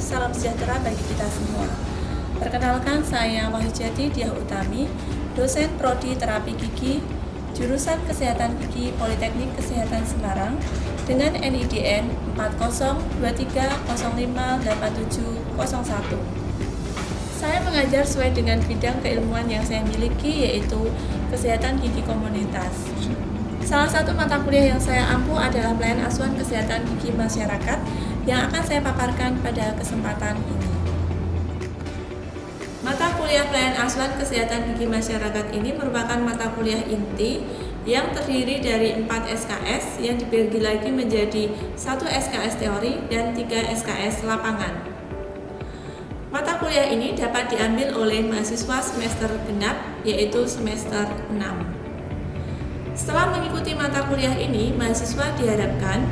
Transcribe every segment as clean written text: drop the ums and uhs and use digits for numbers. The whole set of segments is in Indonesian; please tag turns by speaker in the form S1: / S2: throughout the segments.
S1: salam sejahtera bagi kita semua. Perkenalkan, saya Wahyujati Diah Utami, dosen Prodi Terapi Gigi, jurusan Kesehatan Gigi Politeknik Kesehatan Semarang dengan NIDN 4023058701. Saya mengajar sesuai dengan bidang keilmuan yang saya miliki, yaitu Kesehatan Gigi Komunitas. Salah satu mata kuliah yang saya ampu adalah pelayanan asuhan kesehatan gigi masyarakat yang akan saya paparkan pada kesempatan ini. Mata kuliah pelayanan asuhan kesehatan gigi masyarakat ini merupakan mata kuliah inti yang terdiri dari 4 SKS yang dibagi lagi menjadi 1 SKS teori dan 3 SKS lapangan. Mata kuliah ini dapat diambil oleh mahasiswa semester genap, yaitu semester 6. Setelah mengikuti mata kuliah ini, mahasiswa diharapkan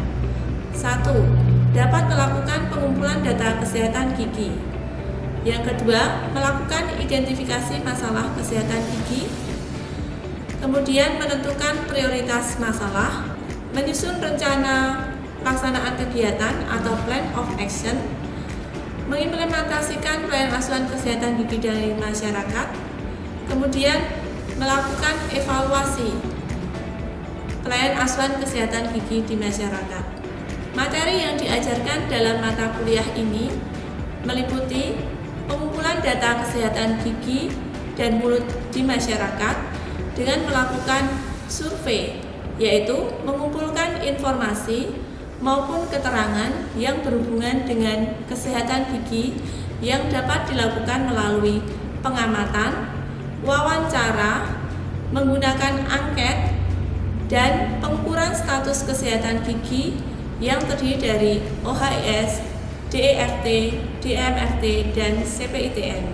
S1: 1. Dapat melakukan pengumpulan data kesehatan gigi. Yang kedua, melakukan identifikasi masalah kesehatan gigi. Kemudian menentukan prioritas masalah, menyusun rencana pelaksanaan kegiatan atau plan of action, mengimplementasikan pelayanan asuhan kesehatan gigi dari masyarakat, kemudian melakukan evaluasi pelayanan asuhan kesehatan gigi di masyarakat. Materi yang diajarkan dalam mata kuliah ini meliputi pengumpulan data kesehatan gigi dan mulut di masyarakat dengan melakukan survei, yaitu mengumpulkan informasi maupun keterangan yang berhubungan dengan kesehatan gigi yang dapat dilakukan melalui pengamatan, wawancara, menggunakan angket, dan pengukuran status kesehatan gigi yang terdiri dari OHIS, DEFT, DMFT, dan CPITN.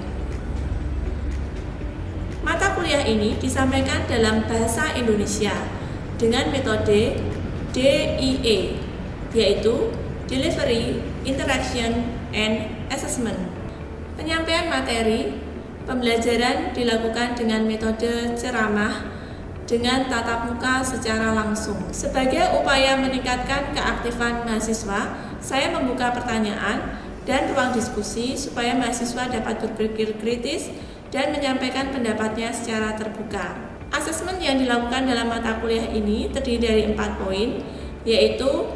S1: Mata kuliah ini disampaikan dalam bahasa Indonesia dengan metode DIE, yaitu Delivery, Interaction, and Assessment. Penyampaian materi pembelajaran dilakukan dengan metode ceramah dengan tatap muka secara langsung. Sebagai upaya meningkatkan keaktifan mahasiswa, saya membuka pertanyaan dan ruang diskusi supaya mahasiswa dapat berpikir kritis dan menyampaikan pendapatnya secara terbuka. Asesmen yang dilakukan dalam mata kuliah ini terdiri dari 4 poin, yaitu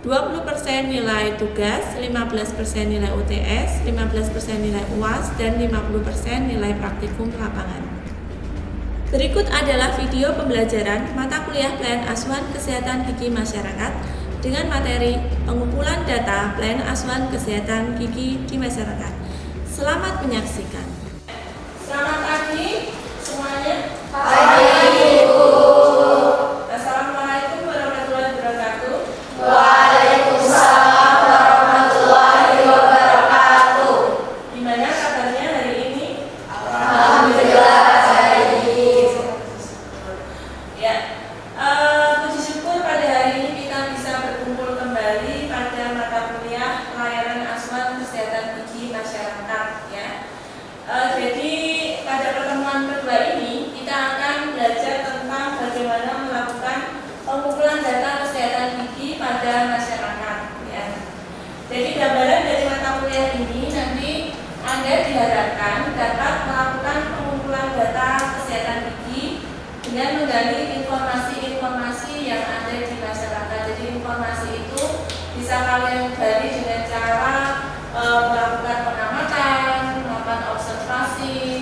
S1: 20% nilai tugas, 15% nilai UTS, 15% nilai UAS, dan 50% nilai praktikum lapangan. Berikut adalah video pembelajaran mata kuliah pelayanan asuhan kesehatan gigi masyarakat dengan materi pengumpulan data pelayanan asuhan kesehatan gigi di masyarakat. Selamat menyaksikan. Selamat pagi semuanya.
S2: Pagi, Ibu.
S1: Assalamualaikum warahmatullahi wabarakatuh.
S2: Waalaikumsalam warahmatullahi wabarakatuh.
S1: Gimana kabarnya hari ini?
S2: Alhamdulillah.
S1: Puji syukur pada hari ini kita bisa berkumpul kembali pada mata kuliah pelayanan asuhan kesehatan gigi masyarakat, ya. Jadi pada pertemuan kedua ini kita akan belajar tentang bagaimana melakukan pengumpulan data kesehatan gigi pada masyarakat, ya. Jadi gambaran dari mata kuliah ini nanti Anda diharapkan dapat melakukan pengumpulan data kesehatan gigi dengan menggali informasi-informasi yang ada di masyarakat. Jadi informasi itu bisa kalian gali dengan cara melakukan pengamatan, melakukan observasi,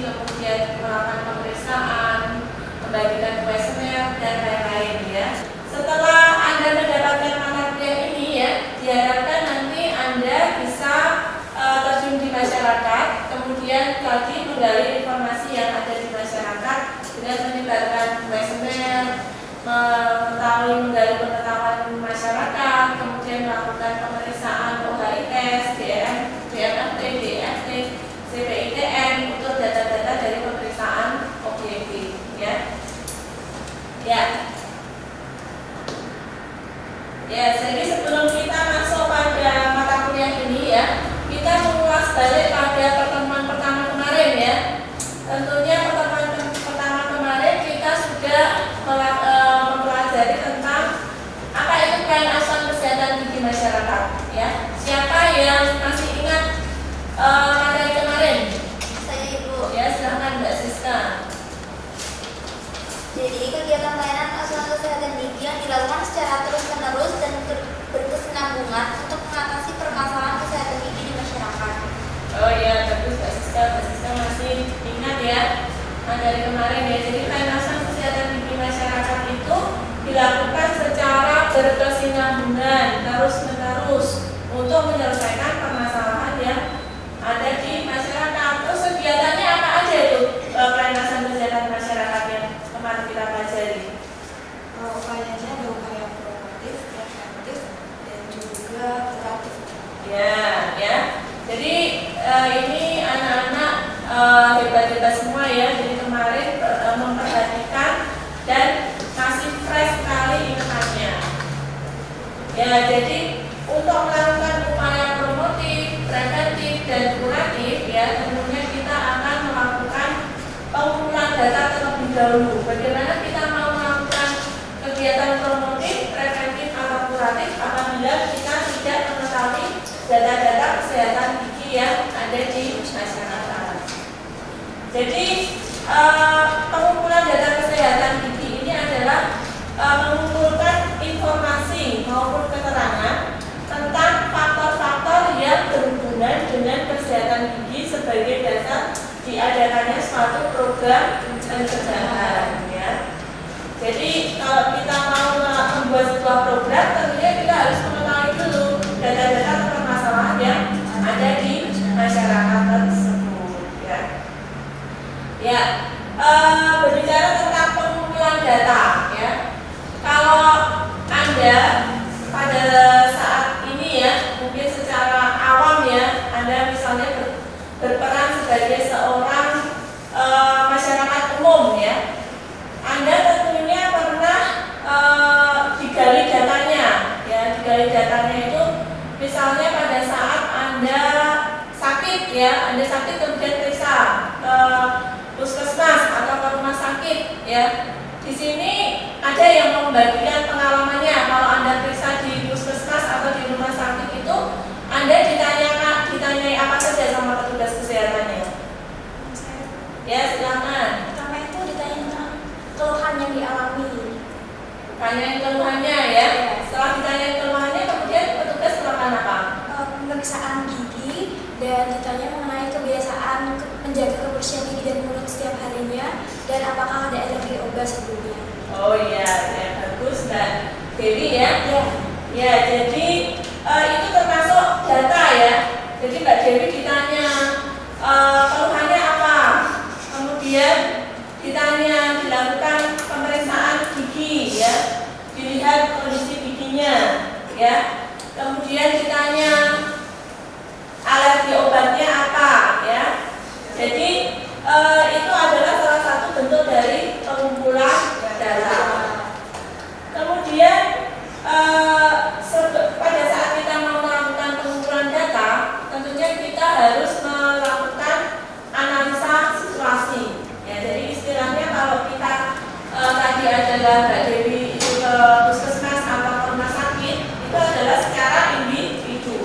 S1: dari kemarin ya. Jadi pelayanan kesehatan gigi masyarakat itu dilakukan secara berkesinambungan terus-menerus untuk menyelesaikan permasalahan yang ada di masyarakat. Terus kegiatannya apa aja itu pelayanan kesehatan masyarakat yang kemarin kita pelajari?
S3: Upayanya ada upaya promotif, preventif, dan juga kuratif.
S1: Ya. Jadi ini anak-anak hebat-hebat semua ya. Jadi kemarin memperhatikan dan masih fresh sekali ingatannya. Ya, jadi untuk melakukan upaya promotif, preventif, dan kuratif ya, tentunya kita akan melakukan pengumpulan data terlebih dahulu. Bagaimana kita mau melakukan kegiatan promotif, preventif, atau kuratif apabila kita tidak mengetahui data-data kesehatan gigi yang ada di masyarakat. Jadi pengumpulan data kesehatan gigi ini adalah mengumpulkan informasi maupun keterangan tentang faktor-faktor yang berhubungan dengan kesehatan gigi sebagai dasar diadakannya suatu program pencegahan ya. Jadi kalau kita mau membuat sebuah program, tentunya kita harus mengetahui dulu data-data permasalahan yang ada di masyarakat tersebut ya. Ya, berbicara tentang pengumpulan data ya. Kalau Anda pada saat ini ya, mungkin secara awam ya, Anda misalnya berperan sebagai seorang masyarakat umum ya. Anda tentunya pernah digali datanya ya. Digali datanya itu misalnya pada saat Anda sakit ya, Anda sakit kemudian periksa ke puskesmas atau ke rumah sakit ya. Di sini ada yang membagikan pengalamannya. Kalau Anda periksa di puskesmas atau di rumah sakit itu, Anda ditanyai apa saja sama petugas kesehatannya? Ya, silakan.
S3: Pertama itu ditanya tentang keluhan yang dialami.
S1: Tanyain keluhannya ya. Setelah ditanyain keluhannya, kemudian petugas melakukan apa?
S3: Pemeriksaan gigi dan ditanya mengenai kebiasaan menjaga kebersihan gigi dan mulut setiap harinya dan apakah ada alergi obat sebelumnya.
S1: Oh iya, ya bagus Mbak Dewi ya. Ya, jadi itu termasuk data ya. Jadi Mbak Dewi ditanya keluhannya apa, kemudian ditanya dilakukan pemeriksaan gigi ya, dilihat kondisi giginya ya, kemudian ditanya alergi obatnya apa ya. Jadi itu adalah salah satu bentuk dari pengumpulan data. Kemudian pada saat kita mau melakukan pengumpulan data, tentunya kita harus melakukan analisa situasi. Ya, jadi istilahnya kalau kita tadi adalah Mbak Dewi itu ke puskesmas atau ke rumah sakit, itu adalah secara individu.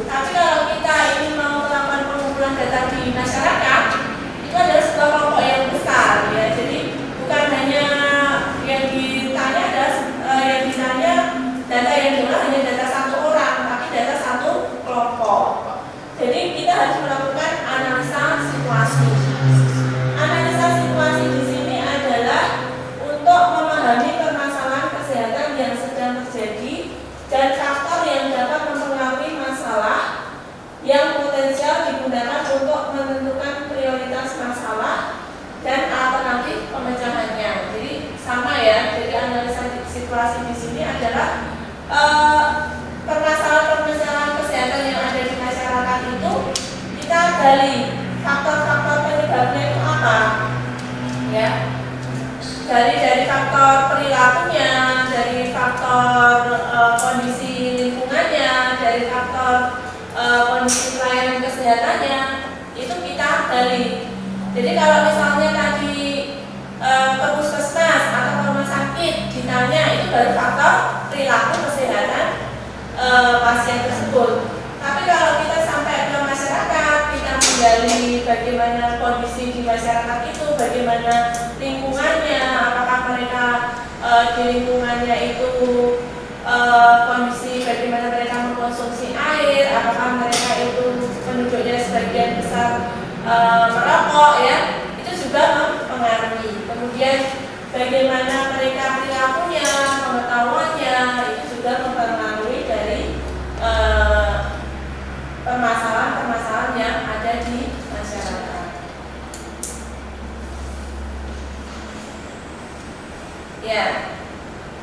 S1: Tapi kalau kita ini mau melakukan pengumpulan data di masyarakat, itu adalah sebuah kelompok yang besar ya. Jadi bukan hanya yang ditanya data yang diolah hanya data satu orang, tapi data satu kelompok. Jadi kita harus melakukan analisa situasi. Analisa situasi di sini adalah untuk memahami permasalahan kesehatan yang sedang terjadi dan faktor yang dapat mempengaruhi masalah yang potensial digunakan untuk menentukan prioritas masalah dan alternatif pemecahannya. Jadi sama ya. Jadi analisa situasi di sini adalah permasalahan-permasalahan kesehatan yang ada di masyarakat itu kita gali faktor-faktor penyebabnya itu apa ya. Dari faktor perilakunya, dari faktor kondisi lingkungannya, dari faktor kondisi pelayanan kesehatannya, itu kita gali. Jadi kalau misalnya tadi ke puskesmas atau ke rumah sakit ditanya, itu baru faktor perilaku kesehatan pasien tersebut. Tapi kalau kita sampai ke masyarakat, kita menggali bagaimana kondisi di masyarakat itu, bagaimana lingkungannya, apakah mereka di lingkungannya itu kondisi bagaimana mereka mengkonsumsi air, apakah mereka itu penduduknya sebagian besar merokok ya, itu juga mempengaruhi kemudian bagaimana mereka perilakunya, pengetahuannya, itu juga mempengaruhi dari permasalahan-permasalahan yang ada di masyarakat. Ya,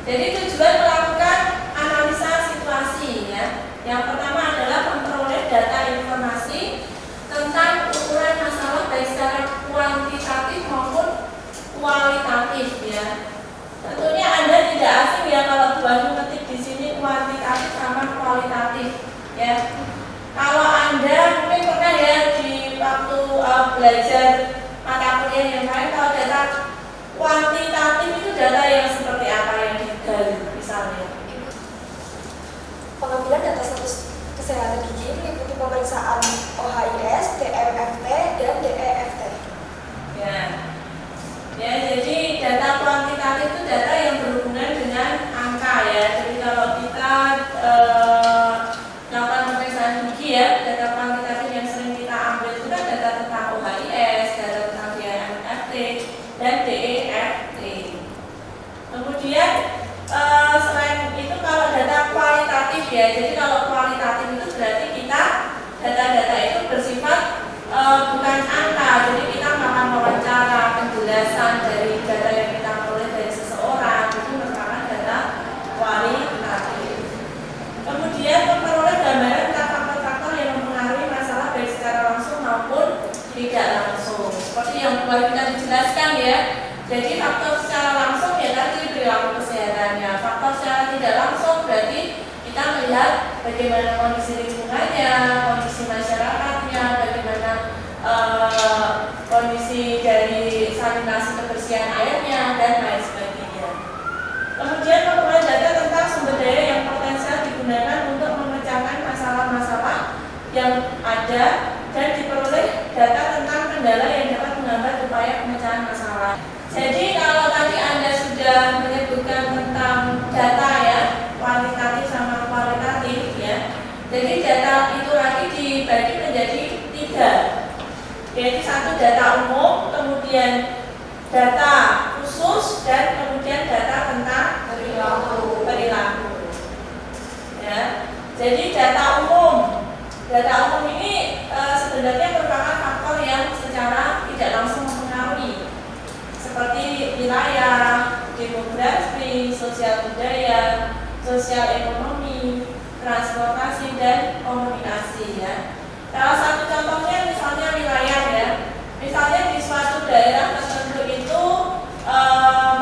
S1: jadi tujuan melakukan analisa situasi ya. Yang pertama adalah memperoleh data informasi tentang ukuran masalah baik secara kuantitatif maupun kualitatif ya. Tentunya Anda tidak asing ya kalau Tuhan mengetik di sini kuantitatif sama kualitatif ya. Kalau Anda mungkin pernah ya di waktu belajar mata kuliah yang lain, kalau data kuantitatif itu data yang seperti apa yang digali misalnya?
S3: Pengambilan data status kesehatan gigi meliputi pemeriksaan OHIS, DMFT, dan DEFT.
S1: Ya, jadi data kuantitatif itu data yang berhubungan dengan angka ya. Jadi kalau kita melakukan pemeriksaan gigi ya, data kuantitatif yang sering kita ambil itu kan data tentang OHIS, data tentang DMFT, dan DEFT. Kemudian selain itu kalau data kualitatif ya, jadi kalau kualitatif itu berarti kita data-data itu bersifat bukan angka, jadi kita melakukan wawancara, penjelasan dari data yang kita peroleh dari seseorang, itu merupakan data kualitatif. Kemudian memperoleh gambaran tentang faktor-faktor yang mempengaruhi masalah baik secara langsung maupun tidak langsung. Seperti yang baru kita dijelaskan ya. Jadi faktor secara langsung ya tadi perilaku kesehatannya. Faktor secara tidak langsung berarti kita melihat bagaimana kondisi lingkungannya, kondisi masyarakatnya, bagaimana kondisi dari sanitasi kebersihan airnya dan lain sebagainya. Kemudian memperoleh data tentang sumber daya yang potensial digunakan untuk memecahkan masalah-masalah yang ada dan diperoleh data tentang kendala yang dapat menghambat upaya pemecahan masalah. Jadi kalau tadi Anda sudah menyebutkan tentang data ya, kuantitatif sama kualitatif ya. Jadi data itu lagi dibagi menjadi 3. Yaitu satu data umum, kemudian data khusus, dan kemudian data tentang perilaku. Ya. Jadi data umum ini sebenarnya merupakan faktor yang secara tidak langsung mempengaruhi, seperti wilayah, demografi, sosial budaya, sosial ekonomi, transportasi, dan komunikasi ya. Salah satu contohnya misalnya wilayah ya. Misalnya di suatu daerah tertentu itu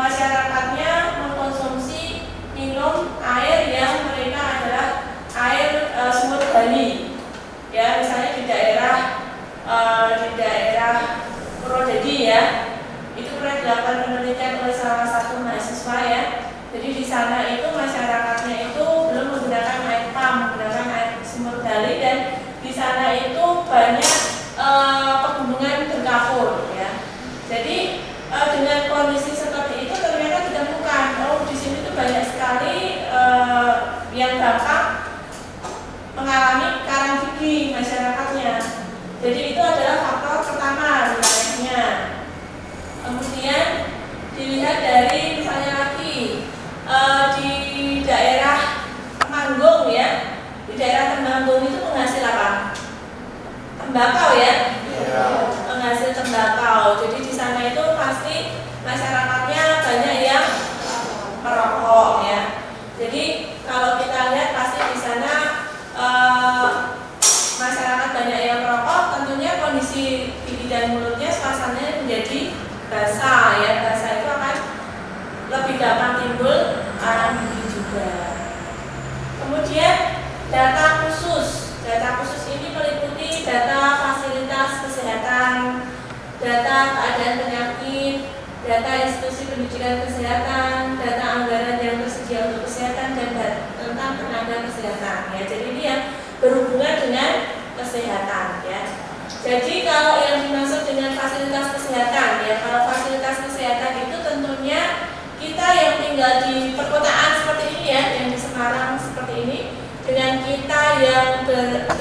S1: masyarakatnya mengkonsumsi minum air yang mereka adalah air sumur gali. Ya, misalnya di daerah Purwodadi ya. Itu pernah dilakukan penelitian oleh salah satu mahasiswa ya. Jadi di sana itu masyarakatnya itu belum menggunakan air pump, menggunakan air sumur gali, dan di sana itu banyak pegunungan berkapur ya. Jadi dengan kondisi seperti itu ternyata ditemukan di sini tuh banyak sekali yang gampang mengalami karang gigi masyarakatnya. Jadi itu adalah faktor pertama wilayahnya. Kemudian dilihat dari misalnya lagi di daerah Temanggung ya. Di daerah Temanggung itu penghasil apa? Tembakau ya. Penghasil tembakau. Jadi di sana itu pasti masyarakatnya banyak yang merokok ya. Jadi kalau kita lihat pasti di sana masyarakat banyak yang merokok, tentunya kondisi gigi dan mulutnya suasananya menjadi basah ya. Basah itu akan lebih gampang timbul karang gigi juga. Kemudian data khusus ini meliputi data fasilitas kesehatan, data keadaan penyakit, data institusi pendidikan kesehatan, data anggaran yang tersedia untuk kesehatan, dan tentang tenaga kesehatan ya. Jadi ini yang berhubungan dengan kesehatan ya. Jadi kalau yang dimaksud dengan fasilitas kesehatan ya, kalau fasilitas kesehatan itu tentunya kita yang tinggal di perkotaan seperti ini ya, yang di Semarang seperti ini, dengan kita yang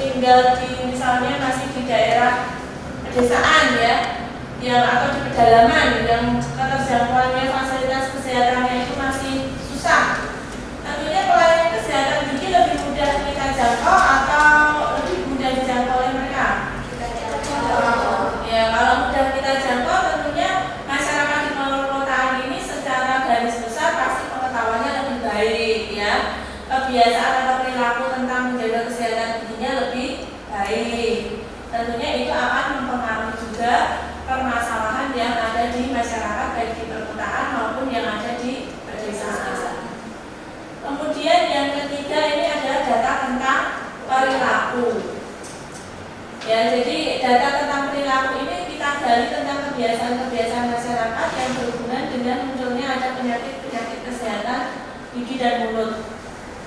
S1: tinggal di misalnya masih di daerah pedesaan ya, yang atau di pedalaman yang ketersediaan terjangkauannya fasilitas kesehatannya itu masih susah. Tentunya pelayanan kesehatan gigi lebih mudah kita jangkau atau lebih mudah dijangkau oleh mereka? Ya, kalau mudah kita jangkau, tentunya masyarakat di perkotaan ini secara garis besar pasti pengetahuannya lebih baik, ya. Kebiasaan atau perilaku tentang menjaga kesehatan giginya lebih baik. Tentunya itu akan mempengaruhi juga permasalahan yang ada di masyarakat baik di perkotaan maupun yang ada di pedesaan. Kemudian yang ketiga ini adalah data tentang perilaku. Ya, jadi data tentang perilaku ini kita gali tentang kebiasaan-kebiasaan masyarakat yang berhubungan dengan munculnya ada penyakit-penyakit kesehatan gigi dan mulut.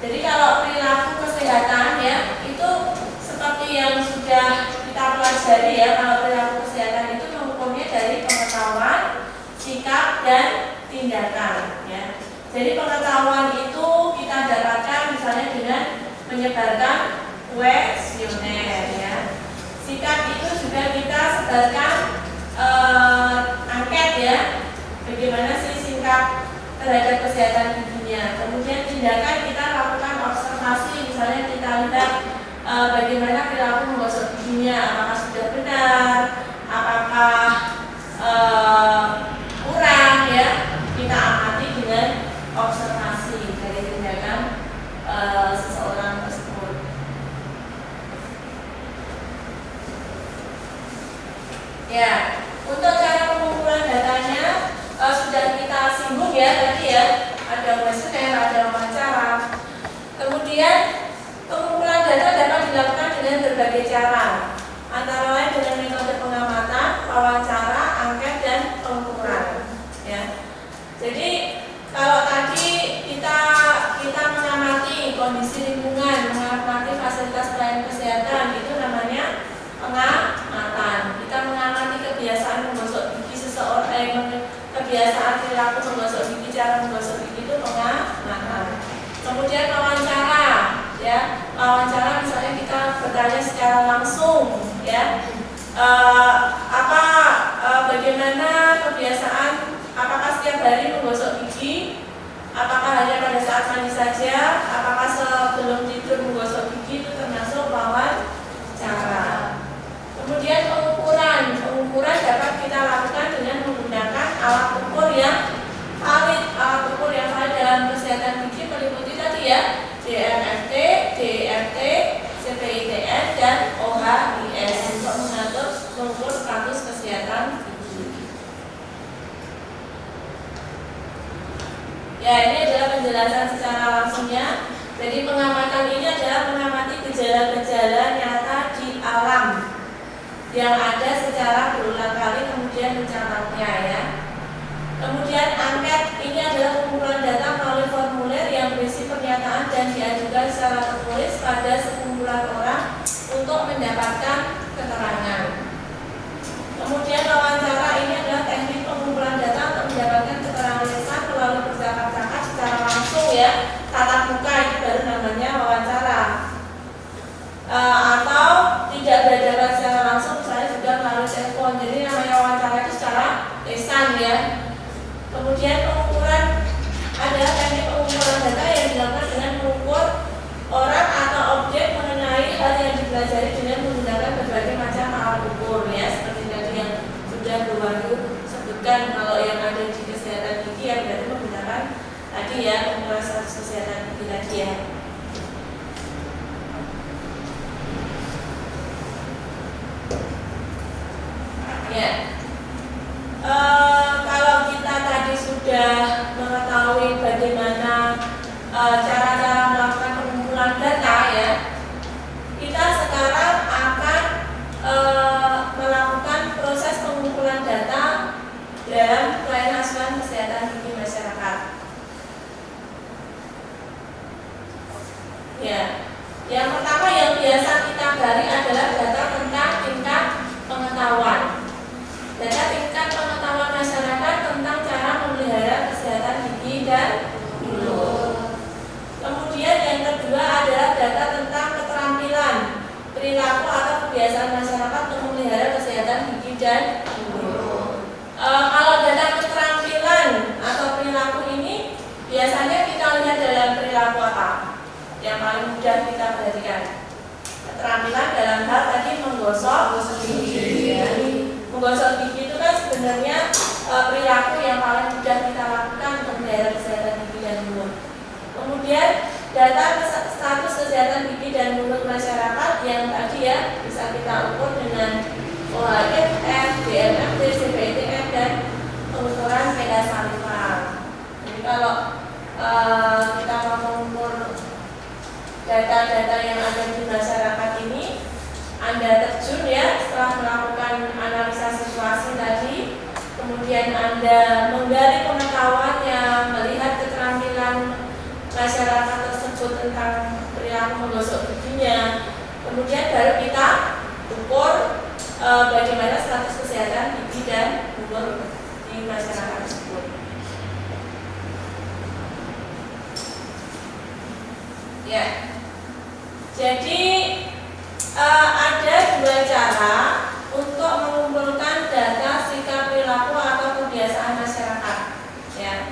S1: Jadi kalau perilaku kesehatan ya itu seperti yang sudah kita pelajari ya, kalau perilaku kesehatan itu mengukurnya dari pengetahuan, sikap dan tindakan ya. Jadi pengetahuan itu kita dapatkan misalnya dengan menyebarkan kuesioner ya. Sikap itu juga kita sebarkan angket ya. Bagaimana sih sikap terhadap kesehatan giginya. Kemudian tindakan kita lakukan observasi, misalnya kita lihat bagaimana perilaku menggosok giginya, apakah sudah benar, apakah kurang ya. Kita amati dengan observasi dari tindakan seseorang tersebut. Ya, untuk cara pengumpulan datanya sudah kita singgung ya tadi ya, ada kuesioner, ada wawancara. Kemudian pengumpulan data dapat dilakukan dengan berbagai cara, antara lain dengan metode pengamatan, wawancara, angket, dan pengukuran. Ya. Jadi kalau tadi kita mengamati kondisi lingkungan, mengamati fasilitas pelayanan kesehatan, itu namanya pengamatan. Kita mengamati kebiasaan menggosok gigi seseorang, kebiasaan perilaku menggosok gigi, cara menggosok gigi itu pengamatan. Kemudian wawancara, ya wawancara misalnya kita bertanya secara langsung, ya bagaimana kebiasaan, apakah setiap hari menggosok gigi, apakah hanya pada saat mandi saja, apakah sebelum tidur menggosok gigi, itu termasuk wawancara. Kemudian pengukuran dapat kita lakukan dengan menggunakan alat ukur yang valid. Alat ukur yang valid dalam kesehatan gigi meliputi tadi ya, DMFT, DIFT, CPITN, dan OHIS untuk mengukur status kesehatan gigi. Ya, ini adalah penjelasan secara langsungnya. Jadi pengamatan ini adalah mengamati gejala-gejala nyata di alam yang ada secara berulang kali, kemudian mencatatnya ya. Kemudian angket ini adalah pengumpulan data melalui formulir yang berisi pernyataan dan diajukan secara tertulis pada sekumpulan orang untuk mendapatkan keterangan. Kemudian wawancara ini adalah teknik pengumpulan data untuk mendapatkan keterangan lisan melalui bercakap-cakap secara langsung ya, tatap muka, itu baru namanya wawancara. Atau tidak berhadapan secara langsung, misalnya juga melalui telepon. Jadi namanya wawancara itu secara lisan ya. Kemudian pengukuran adalah teknik pengumpulan data yang dilakukan dengan mengukur orang atau objek mengenai hal yang dipelajari dengan menggunakan berbagai macam alat ukur ya, seperti tadi yang sudah Bu Wahyu sebutkan. Kalau yang ada di kesehatan gigi ya berarti menggunakan tadi ya pengukuran status kesehatan gigi tadi ya. Ya, kalau kita tadi sudah mengetahui bagaimana cara-cara melakukan pengumpulan data ya, kita sekarang akan melakukan proses pengumpulan data dalam pelayanan asuhan kesehatan gigi masyarakat. Ya, yang pertama yang biasa kita gali adalah data tentang tingkat pengetahuan. Data tingkat pengetahuan masyarakat tentang cara memelihara kesehatan gigi dan mulut. Kemudian yang kedua adalah data tentang keterampilan, perilaku atau kebiasaan masyarakat untuk memelihara kesehatan gigi dan mulut. Kalau data keterampilan mudah kita perhatikan. Keterampilan dalam hal tadi menggosok gigi. Ya. Menggosok gigi itu kan sebenarnya perilaku yang paling mudah kita lakukan untuk menjaga kesehatan gigi dan mulut. Kemudian data status kesehatan gigi dan mulut masyarakat yang tadi ya bisa kita ukur dengan OHFR, BMFT, CPITF dan pengukuran pH salival. Jadi kalau kita mau mengukur data-data yang ada di masyarakat ini, Anda terjun ya setelah melakukan analisa situasi tadi, kemudian Anda menggali pengetahuannya, melihat keterampilan masyarakat tersebut tentang perilaku menggosok giginya, kemudian baru kita ukur bagaimana status kesehatan gigi dan mulut di masyarakat tersebut. Ya, jadi ada dua cara untuk mengumpulkan data sikap perilaku atau kebiasaan masyarakat. Ya,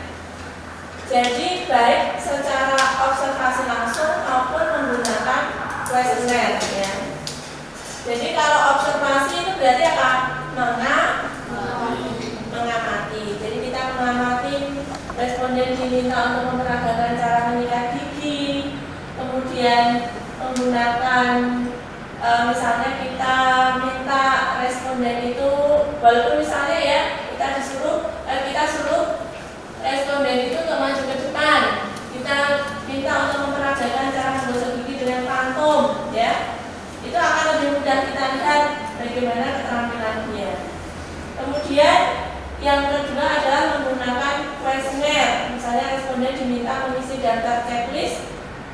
S1: jadi baik secara observasi langsung maupun menggunakan kuesioner. Ya. Jadi kalau observasi itu berarti apa? Mengamati. Jadi kita mengamati responden diminta untuk memperagakan cara menyikat gigi, kemudian menggunakan misalnya kita minta responden itu, walaupun misalnya ya kita suruh responden itu untuk maju ke depan, kita minta untuk memperagakan cara menggosok gigi dengan pantun, ya. Itu akan lebih mudah kita lihat bagaimana keterampilannya. Kemudian yang kedua adalah menggunakan kuesioner. Misalnya responden diminta mengisi daftar checklist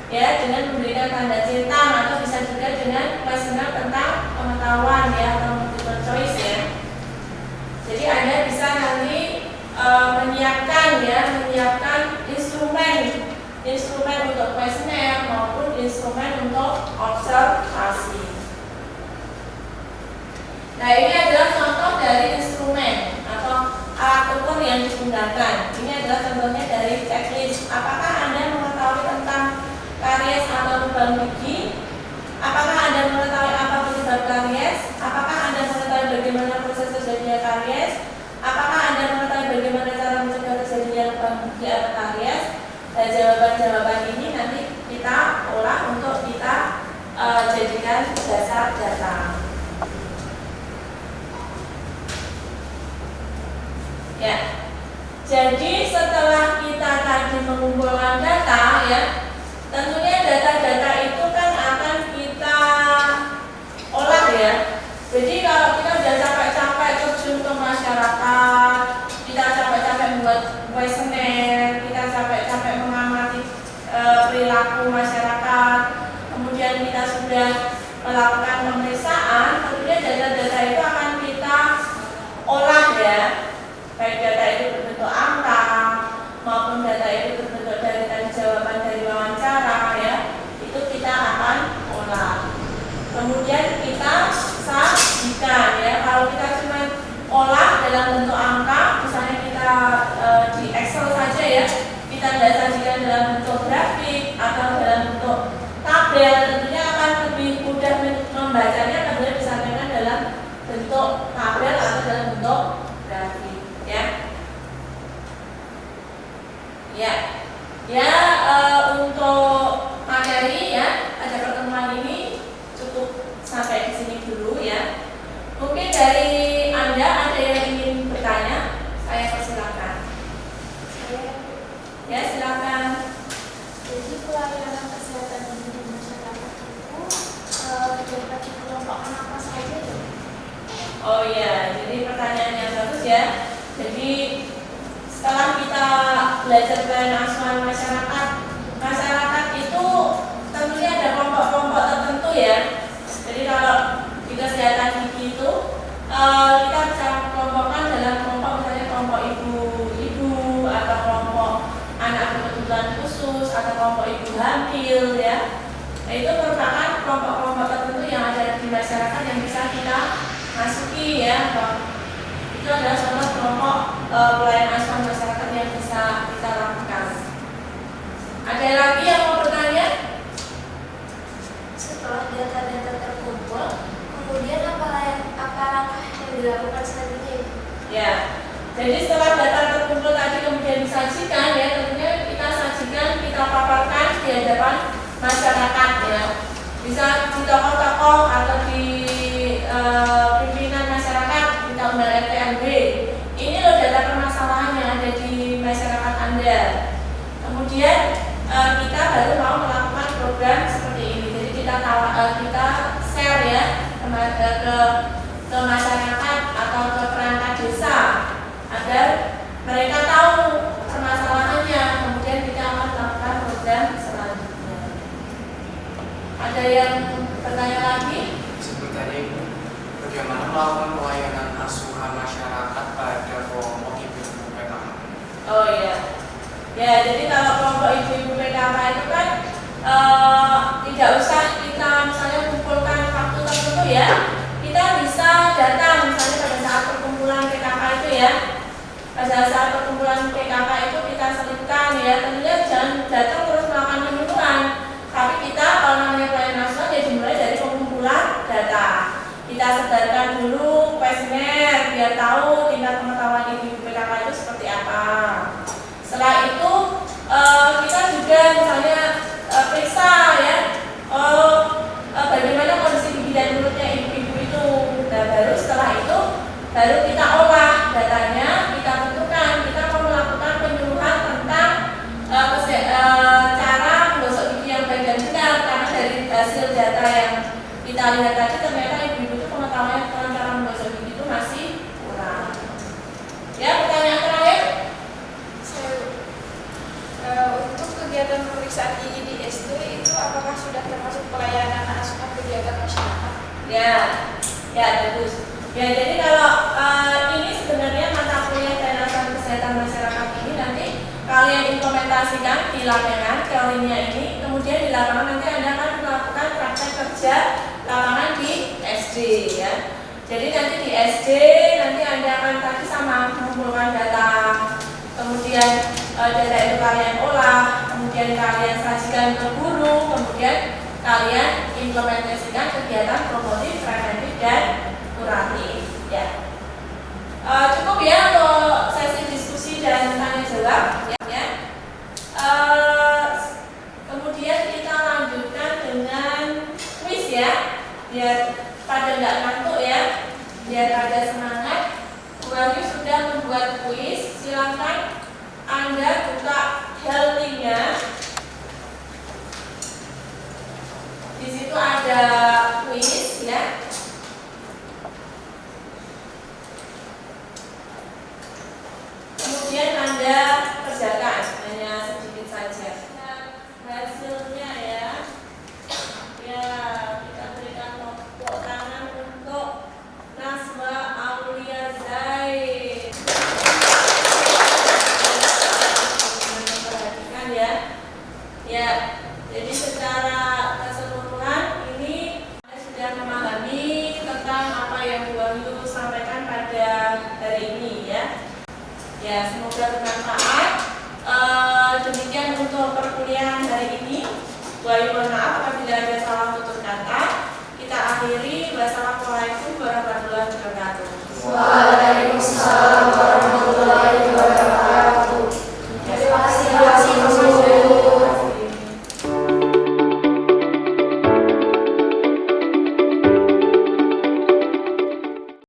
S1: ya dengan memberikan tanda centang atau bisa juga dengan kuesioner tentang pengetahuan ya atau multiple choice ya. Jadi Anda bisa nanti menyiapkan instrumen untuk kuesioner maupun instrumen untuk observasi. Nah, ini adalah contoh dari instrumen atau alat ukur yang digunakan. Ini adalah contohnya dari checklist. Apakah Anda mengetahui tentang karies atau lubang gigi? Apakah Anda mengetahui apa penyebab karies? Apakah Anda mengetahui bagaimana proses terjadinya karies? Apakah Anda mengetahui bagaimana cara mencegah terjadinya lubang gigi atau karies? Dan jawaban-jawaban ini nanti kita olah untuk kita jadikan dasar data. Ya, jadi setelah kita tadi mengumpulkan data, ya, tentunya data-data itu kan akan kita olah ya. Jadi kalau kita sudah capek-capek terjun ke masyarakat, kita capek-capek membuat kuesioner, kita capek-capek mengamati perilaku masyarakat, kemudian kita sudah melakukan pemeriksaan, tentunya data-data itu akan kita olah ya. Baik data itu berbentuk angka maupun data itu berbentuk dari tadi jawaban dari wawancara ya, itu kita akan olah. Kemudian kita sajikan ya. Kalau kita cuma olah dalam bentuk angka, misalnya kita di Excel saja ya, kita tidak sajikan dalam bentuk grafik atau dalam bentuk tabel, tentunya akan lebih mudah membacanya apabila disampaikan dalam bentuk tabel atau dalam bentuk grafik. Untuk materi ya pada pertemuan ini cukup sampai di sini dulu ya. Mungkin dari Anda ada yang ingin bertanya, saya persilakan. Ya, silakan.
S3: Jadi pelayanan kesehatan di masyarakat itu dapat dikelompokkan apa saja ya?
S1: Oh iya, jadi pertanyaan yang bagus ya. Jadi setelah kita belajar pelayanan asuhan masyarakat itu tentunya ada kelompok-kelompok tertentu ya. Jadi kalau di kesehatan gigi itu kita bisa kelompokkan dalam kelompok misalnya kelompok ibu-ibu atau kelompok anak berkebutuhan khusus atau kelompok ibu hamil ya. Nah, itu merupakan kelompok-kelompok tertentu yang ada di masyarakat yang bisa kita masuki ya. Itu adalah contoh kelompok pelayanan asuhan masyarakat yang bisa kita lakukan. Ada lagi yang mau bertanya?
S3: dilakukan selanjutnya?
S1: Ya, jadi setelah data terkumpul tadi kemudian disajikan ya, tentunya kita sajikan, kita paparkan di hadapan masyarakat ya. Bisa di tokoh-tokoh atau di pimpinan masyarakat, kita undang RT RW. Ini loh data permasalahan yang ada di masyarakat Anda. Kemudian kita baru mau melakukan program seperti ini. Jadi kita share ya ke masyarakat atau ke perangkat desa agar mereka tahu permasalahannya. Kemudian kita akan melakukan program selanjutnya. Ada yang bertanya lagi?
S4: Sebenarnya Ibu, bagaimana melakukan pelayanan asuhan masyarakat pada kelompok ibu-ibu PKK?
S1: Oh iya. Ya, jadi kalau kelompok ibu-ibu PKK itu kan tidak usah kita misalnya kumpulkan waktu tertentu ya. Kita bisa datang misalnya pada saat perkumpulan PKK itu ya. Pada saat perkumpulan PKK itu kita selipkan ya. Tentunya jangan datang terus melakukan penyuluhan. Tapi kita kalau namanya pelayanan asuhan ya dimulai dari pengumpulan data. Kita sebarkan dulu kuesioner biar tahu tingkat pengetahuan ibu-ibu PKK itu seperti apa. Setelah itu kita juga misalnya periksa ya, bagaimana kondisi gigi dan mulutnya ibu-ibu itu. Nah, baru setelah itu baru kita olah datanya, kita tentukan kita mau melakukan penyuluhan tentang cara menggosok gigi yang baik dan benar, karena dari hasil data yang kita lihat tadi ternyata ibu-ibu itu pengetahuannya tentang cara menggosok gigi itu masih kurang. Ya, pertanyaan terakhir.
S5: Untuk kegiatan pemeriksaan gigi di SD itu apakah sudah termasuk pelayanan asuhan kegiatan masyarakat?
S1: Ya bagus. Ya, jadi kalau ini sebenarnya mata kuliah dan asuhan kesehatan masyarakat ini nanti kalian implementasikan di lapangan teorinya ini, kemudian di lapangan nanti Anda akan melakukan praktek kerja lapangan di SD ya. Jadi nanti di SD nanti Anda akan tadi sama mengumpulkan data, kemudian data itu kalian olah, kemudian kalian sajikan ke guru, kemudian kalian implementasikan kegiatan promotif, preventif, dan kuratif ya. Cukup ya untuk sesi diskusi dan tanya jawab ya. Kemudian kita lanjutkan dengan kuis ya, biar pada nggak ngantuk ya, biar pada semangat. Bu Ayu sudah membuat kuis, silakan Anda buka healthy-nya. Di situ ada kuis ya. Kemudian Anda kerjakan, hanya sedikit saja. Nah, hasilnya ya. Ya, kita berikan tepuk tangan untuk Naswa Aulia Zaid. Perhatikan ya. Ya, jadi secara keseluruhan ini Anda sudah memahami tentang apa yang Bu Ayu sampaikan pada hari ini ya. Ya, semoga bermanfaat. Demikian untuk perkuliahan hari ini. Bu Ayu mohon maaf apabila ada salah tutur kata. Kita akhiri. Wassalamualaikum warahmatullahi wabarakatuh.
S2: Waalaikumsalam.